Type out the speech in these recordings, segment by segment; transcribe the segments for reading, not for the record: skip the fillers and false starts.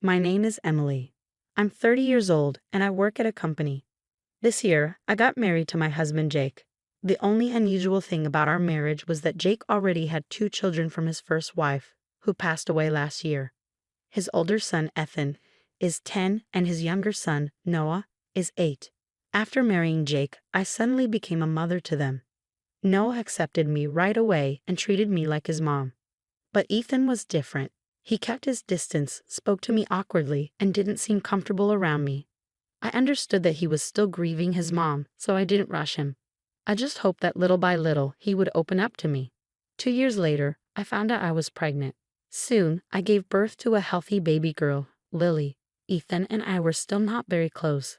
My name is Emily. I'm 30 years old and I work at a company. This year, I got married to my husband Jake. The only unusual thing about our marriage was that Jake already had 2 children from his first wife, who passed away last year. His older son, Ethan, is 10 and his younger son, Noah, is 8. After marrying Jake, I suddenly became a mother to them. Noah accepted me right away and treated me like his mom. But Ethan was different. He kept his distance, spoke to me awkwardly, and didn't seem comfortable around me. I understood that he was still grieving his mom, so I didn't rush him. I just hoped that little by little he would open up to me. 2 years later, I found out I was pregnant. Soon, I gave birth to a healthy baby girl, Lily. Ethan and I were still not very close,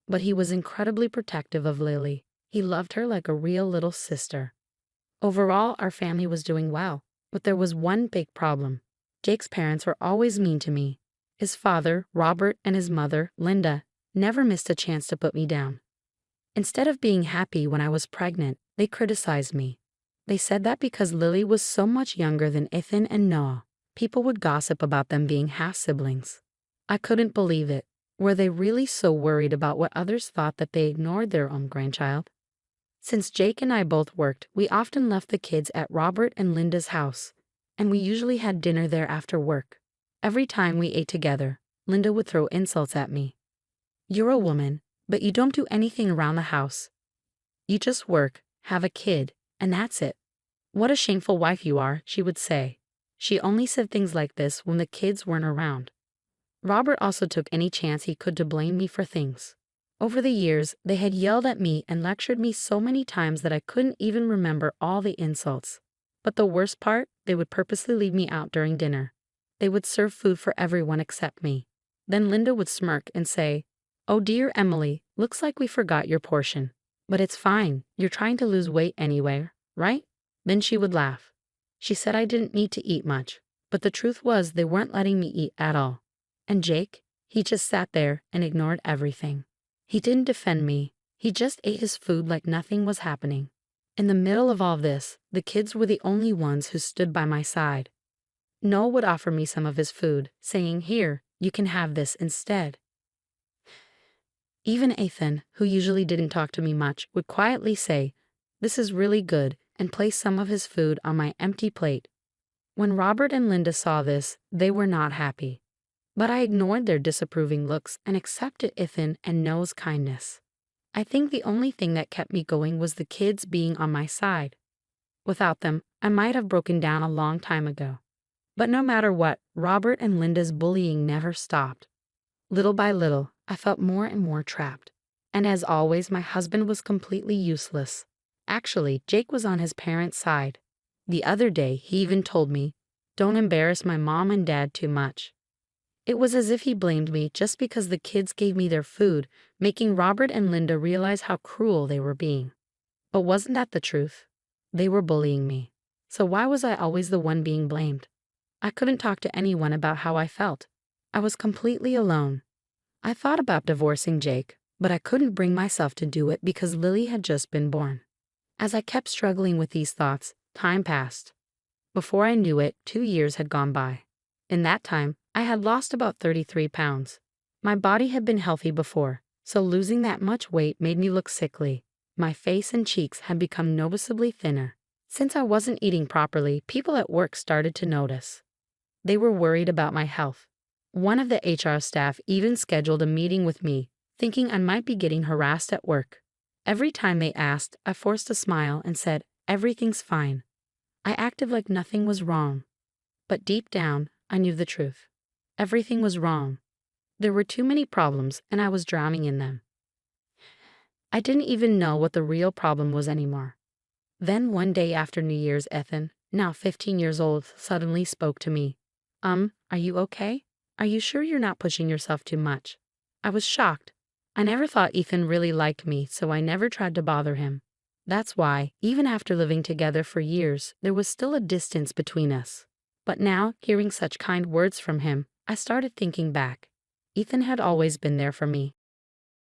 but he was incredibly protective of Lily. He loved her like a real little sister. Overall, our family was doing well, but there was one big problem. Jake's parents were always mean to me. His father, Robert, and his mother, Linda, never missed a chance to put me down. Instead of being happy when I was pregnant, they criticized me. They said that because Lily was so much younger than Ethan and Noah, people would gossip about them being half-siblings. I couldn't believe it. Were they really so worried about what others thought that they ignored their own grandchild? Since Jake and I both worked, we often left the kids at Robert and Linda's house, and we usually had dinner there after work. Every time we ate together, Linda would throw insults at me. "You're a woman, but you don't do anything around the house. You just work, have a kid, and that's it. What a shameful wife you are," she would say. She only said things like this when the kids weren't around. Robert also took any chance he could to blame me for things. Over the years, they had yelled at me and lectured me so many times that I couldn't even remember all the insults. But the worst part, they would purposely leave me out during dinner. They would serve food for everyone except me. Then Linda would smirk and say, "Oh dear Emily, looks like we forgot your portion. But it's fine, you're trying to lose weight anyway, right?" Then she would laugh. She said I didn't need to eat much, but the truth was they weren't letting me eat at all. And Jake, he just sat there and ignored everything. He didn't defend me, he just ate his food like nothing was happening. In the middle of all this, the kids were the only ones who stood by my side. Noah would offer me some of his food, saying, "Here, you can have this instead." Even Ethan, who usually didn't talk to me much, would quietly say, "This is really good," and place some of his food on my empty plate. When Robert and Linda saw this, they were not happy. But I ignored their disapproving looks and accepted Ethan and Noah's kindness. I think the only thing that kept me going was the kids being on my side. Without them, I might have broken down a long time ago. But no matter what, Robert and Linda's bullying never stopped. Little by little, I felt more and more trapped. And as always, my husband was completely useless. Actually, Jake was on his parents' side. The other day, he even told me, "Don't embarrass my mom and dad too much." It was as if he blamed me just because the kids gave me their food, making Robert and Linda realize how cruel they were being. But wasn't that the truth? They were bullying me. So why was I always the one being blamed? I couldn't talk to anyone about how I felt. I was completely alone. I thought about divorcing Jake, but I couldn't bring myself to do it because Lily had just been born. As I kept struggling with these thoughts, time passed. Before I knew it, 2 years had gone by. In that time, I had lost about 33 pounds. My body had been healthy before, so losing that much weight made me look sickly. My face and cheeks had become noticeably thinner. Since I wasn't eating properly, people at work started to notice. They were worried about my health. One of the HR staff even scheduled a meeting with me, thinking I might be getting harassed at work. Every time they asked, I forced a smile and said, "Everything's fine." I acted like nothing was wrong. But deep down, I knew the truth. Everything was wrong. There were too many problems, and I was drowning in them. I didn't even know what the real problem was anymore. Then one day after New Year's, Ethan, now 15 years old, suddenly spoke to me. Are you okay? Are you sure you're not pushing yourself too much?" I was shocked. I never thought Ethan really liked me, so I never tried to bother him. That's why, even after living together for years, there was still a distance between us. But now, hearing such kind words from him, I started thinking back. Ethan had always been there for me.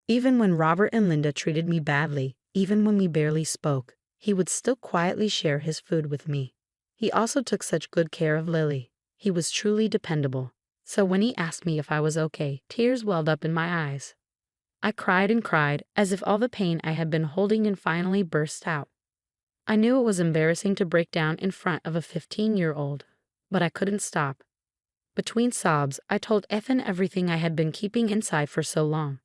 Even when Robert and Linda treated me badly, even when we barely spoke, he would still quietly share his food with me. He also took such good care of Lily. He was truly dependable. So when he asked me if I was okay, tears welled up in my eyes. I cried and cried, as if all the pain I had been holding in finally burst out. I knew it was embarrassing to break down in front of a 15-year-old, but I couldn't stop. Between sobs, I told Ethan everything I had been keeping inside for so long.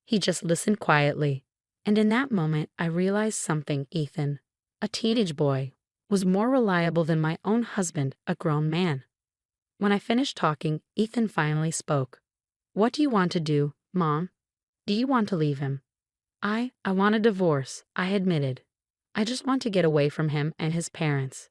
He just listened quietly, and in that moment I realized something. Ethan, a teenage boy, was more reliable than my own husband, a grown man. When I finished talking, Ethan finally spoke. "What do you want to do, Mom? Do you want to leave him?" I want a divorce," I admitted. "I just want to get away from him and his parents."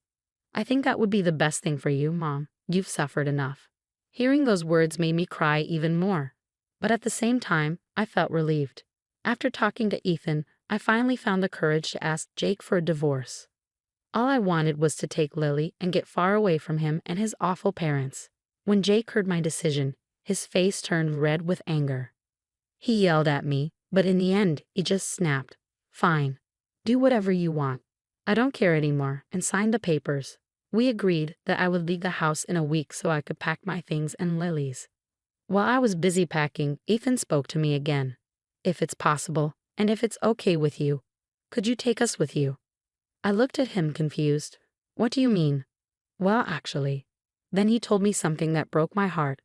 "I think that would be the best thing for you, Mom. You've suffered enough." Hearing those words made me cry even more. But at the same time, I felt relieved. After talking to Ethan, I finally found the courage to ask Jake for a divorce. All I wanted was to take Lily and get far away from him and his awful parents. When Jake heard my decision, his face turned red with anger. He yelled at me, but in the end, he just snapped, "Fine. Do whatever you want. I don't care anymore," and signed the papers. We agreed that I would leave the house in a week so I could pack my things and Lily's. While I was busy packing, Ethan spoke to me again. "If it's possible, and if it's okay with you, could you take us with you?" I looked at him confused. "What do you mean?" "Well, actually." Then he told me something that broke my heart.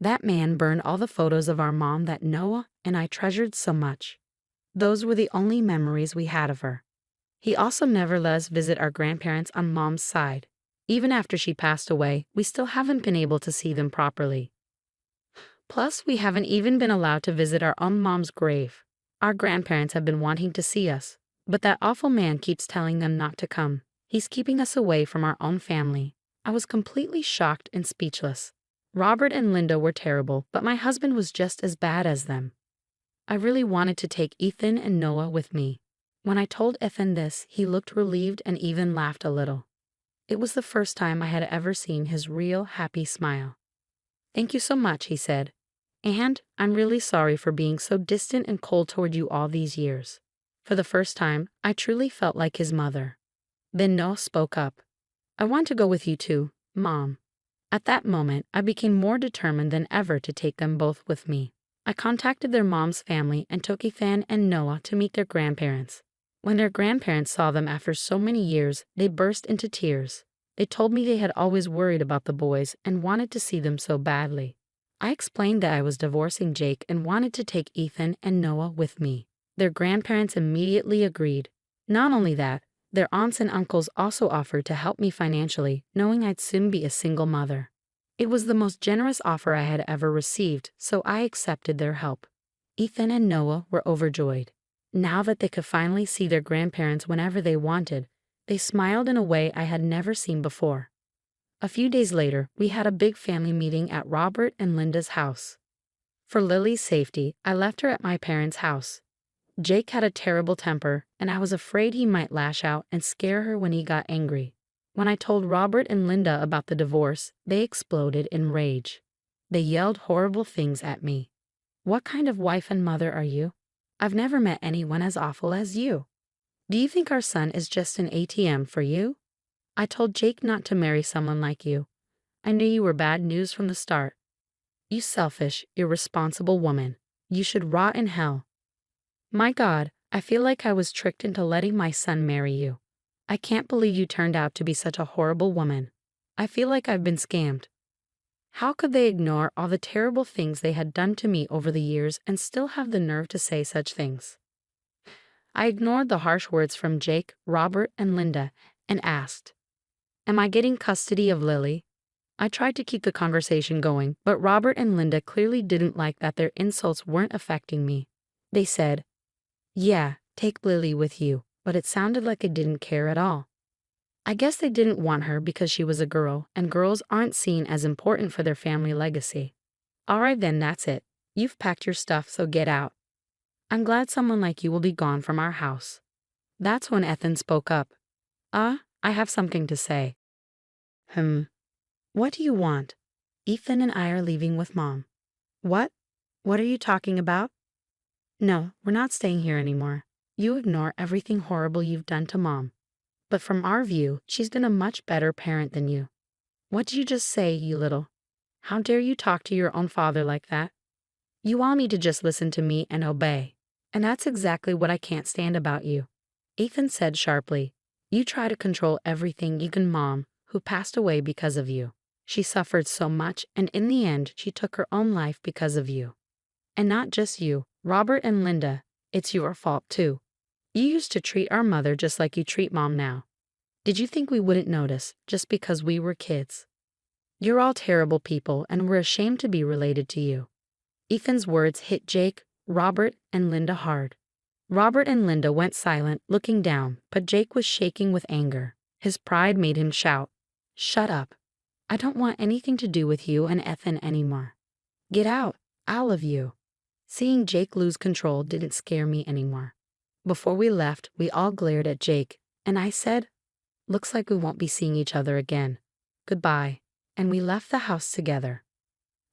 That man burned all the photos of our mom that Noah and I treasured so much. Those were the only memories we had of her. He also never let us visit our grandparents on Mom's side. Even after she passed away, we still haven't been able to see them properly. Plus, we haven't even been allowed to visit our own mom's grave. Our grandparents have been wanting to see us, but that awful man keeps telling them not to come. He's keeping us away from our own family. I was completely shocked and speechless. Robert and Linda were terrible, but my husband was just as bad as them. I really wanted to take Ethan and Noah with me. When I told Ethan this, he looked relieved and even laughed a little. It was the first time I had ever seen his real, happy smile. "Thank you so much," he said. "And I'm really sorry for being so distant and cold toward you all these years." For the first time, I truly felt like his mother. Then Noah spoke up. "I want to go with you too, Mom." At that moment, I became more determined than ever to take them both with me. I contacted their mom's family and took Ethan and Noah to meet their grandparents. When their grandparents saw them after so many years, they burst into tears. They told me they had always worried about the boys and wanted to see them so badly. I explained that I was divorcing Jake and wanted to take Ethan and Noah with me. Their grandparents immediately agreed. Not only that, their aunts and uncles also offered to help me financially, knowing I'd soon be a single mother. It was the most generous offer I had ever received, so I accepted their help. Ethan and Noah were overjoyed. Now that they could finally see their grandparents whenever they wanted, they smiled in a way I had never seen before. A few days later, we had a big family meeting at Robert and Linda's house. For Lily's safety, I left her at my parents' house. Jake had a terrible temper, and I was afraid he might lash out and scare her when he got angry. When I told Robert and Linda about the divorce, they exploded in rage. They yelled horrible things at me. "What kind of wife and mother are you? I've never met anyone as awful as you. Do you think our son is just an ATM for you? I told Jake not to marry someone like you. I knew you were bad news from the start. You selfish, irresponsible woman. You should rot in hell. My God, I feel like I was tricked into letting my son marry you. I can't believe you turned out to be such a horrible woman. I feel like I've been scammed." How could they ignore all the terrible things they had done to me over the years and still have the nerve to say such things? I ignored the harsh words from Jake, Robert, and Linda and asked, "Am I getting custody of Lily?" I tried to keep the conversation going, but Robert and Linda clearly didn't like that their insults weren't affecting me. They said, "Yeah, take Lily with you," but it sounded like they didn't care at all. I guess they didn't want her because she was a girl, and girls aren't seen as important for their family legacy. All right then, that's it. You've packed your stuff, so get out. I'm glad someone like you will be gone from our house. That's when Ethan spoke up. I have something to say." What do you want?" "Ethan and I are leaving with Mom." "What? What are you talking about?" "No, we're not staying here anymore. You ignore everything horrible you've done to Mom. But from our view, she's been a much better parent than you." "What did you just say, you little?" How dare you talk to your own father like that? You all need to just listen to me and obey. And that's exactly what I can't stand about you. Ethan said sharply. You try to control everything, even Mom, who passed away because of you. She suffered so much, and in the end, she took her own life because of you. And not just you, Robert and Linda, it's your fault too. You used to treat our mother just like you treat Mom now. Did you think we wouldn't notice just because we were kids? You're all terrible people, and we're ashamed to be related to you. Ethan's words hit Jake, Robert, and Linda hard. Robert and Linda went silent, looking down, but Jake was shaking with anger. His pride made him shout, "Shut up. I don't want anything to do with you and Ethan anymore. Get out, all of you." Seeing Jake lose control didn't scare me anymore. Before we left, we all glared at Jake, and I said, "Looks like we won't be seeing each other again. Goodbye." And we left the house together.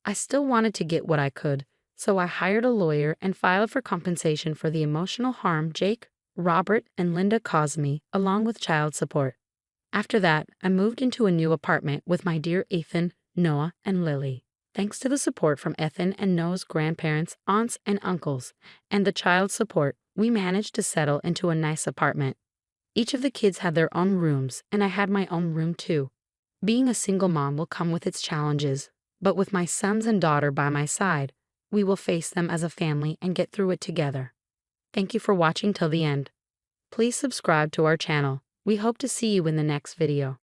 I still wanted to get what I could, so I hired a lawyer and filed for compensation for the emotional harm Jake, Robert, and Linda caused me, along with child support. After that, I moved into a new apartment with my dear Ethan, Noah, and Lily. Thanks to the support from Ethan and Noah's grandparents, aunts, and uncles, and the child support, we managed to settle into a nice apartment. Each of the kids had their own rooms, and I had my own room too. Being a single mom will come with its challenges, but with my sons and daughter by my side, we will face them as a family and get through it together. Thank you for watching till the end. Please subscribe to our channel. We hope to see you in the next video.